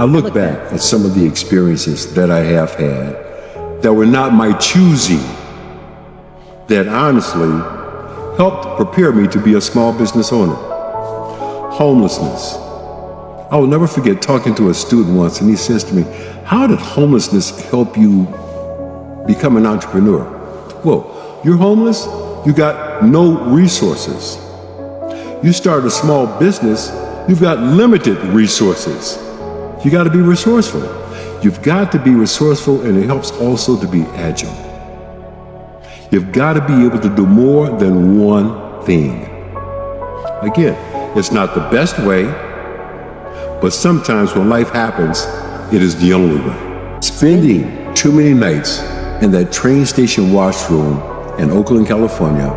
I look back at some of the experiences that I have had that were not my choosing, that honestly helped prepare me to be a small business owner. Homelessness. I will never forget talking to a student once, and he says to me, "How did homelessness help you become an entrepreneur?" Well, you're homeless, you got no resources. You start a small business, you've got limited resources. You got to be resourceful. You've got to be resourceful, and it helps also to be agile. You've got to be able to do more than one thing. Again, it's not the best way, but sometimes when life happens, it is the only way. Spending too many nights in that train station washroom in Oakland, California,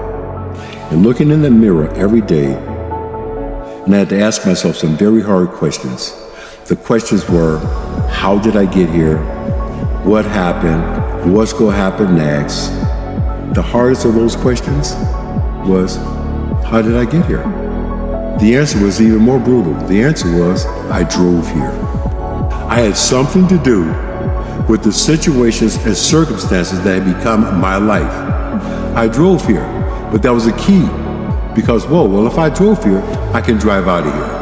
and looking in the mirror every day, and I had to ask myself some very hard questions. The questions were, how did I get here? What happened? What's going to happen next? The hardest of those questions was, how did I get here? The answer was even more brutal. The answer was, I drove here. I had something to do with the situations and circumstances that had become my life. I drove here, but that was a key because, well, if I drove here, I can drive out of here.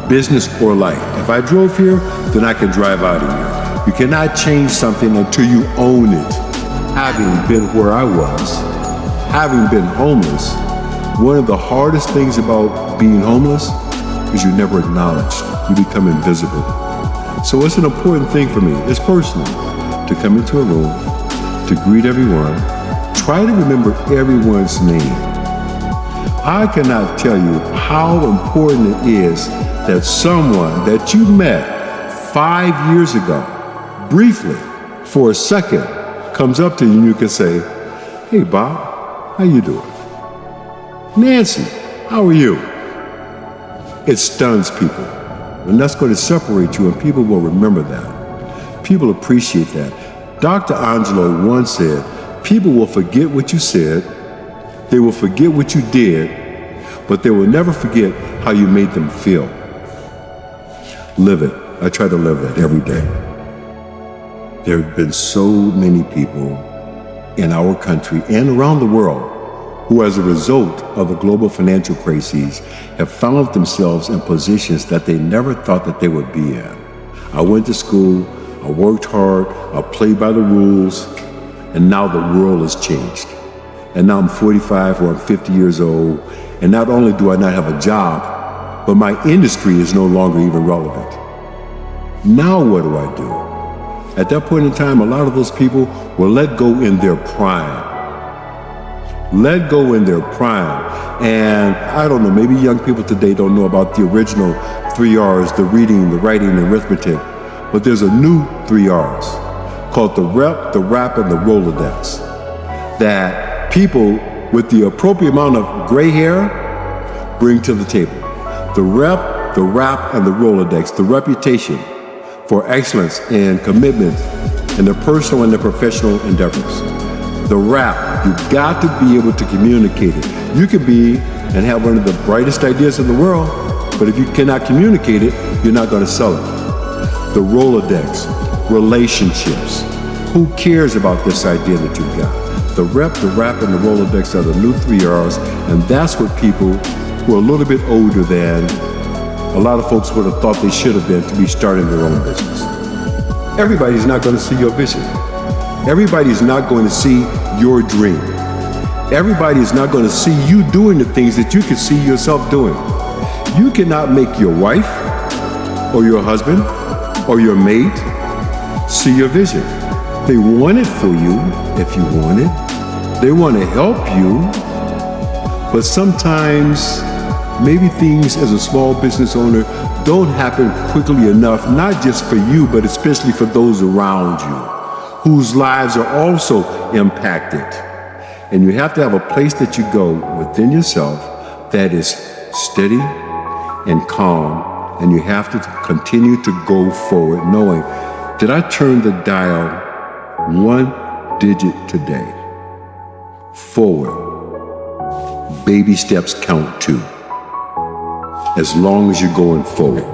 Business or life. If I drove here, then I can drive out of here. You cannot change something until you own it. Having been where I was, having been homeless, one of the hardest things about being homeless is you're never acknowledged. You become invisible. So it's an important thing for me, it's personal, to come into a room, to greet everyone, try to remember everyone's name. I cannot tell you how important it is that someone that you met 5 years ago, briefly, for a second, comes up to you and you can say, "Hey Bob, how you doing? Nancy, how are you?" It stuns people. And that's going to separate you, and people will remember that. People appreciate that. Dr. Angelo once said, people will forget what you said, they will forget what you did, but they will never forget how you made them feel. Live it. I try to live that every day. There have been so many people in our country and around the world who, as a result of the global financial crises, have found themselves in positions that they never thought that they would be in. I went to school, I worked hard, I played by the rules, and now the world has changed. And now I'm 45 or I'm 50 years old, and not only do I not have a job, but my industry is no longer even relevant. Now what do I do? At that point in time, a lot of those people were let go in their prime. Let go in their prime. And I don't know, maybe young people today don't know about the original 3 R's, the reading, the writing, and arithmetic. But there's a new 3 R's called the rep, the rap, and the Rolodex that people with the appropriate amount of gray hair bring to the table. The rep, the rap, and the Rolodex, the reputation for excellence and commitment in their personal and their professional endeavors. The rap, you've got to be able to communicate it. You can be and have one of the brightest ideas in the world, but if you cannot communicate it, you're not going to sell it. The Rolodex, relationships. Who cares about this idea that you've got? The rep, the rap, and the Rolodex are the new 3 R's, and that's what people who are a little bit older than a lot of folks would have thought they should have been to be starting their own business. Everybody's not going to see your vision. Everybody's not going to see your dream. Everybody's not going to see you doing the things that you can see yourself doing. You cannot make your wife or your husband or your mate see your vision. They want it for you if you want it. They want to help you. But sometimes maybe things as a small business owner don't happen quickly enough, not just for you, but especially for those around you, whose lives are also impacted. And you have to have a place that you go within yourself that is steady and calm, and you have to continue to go forward knowing, did I turn the dial 1 digit today? Forward. Baby steps count too. As long as you're going forward.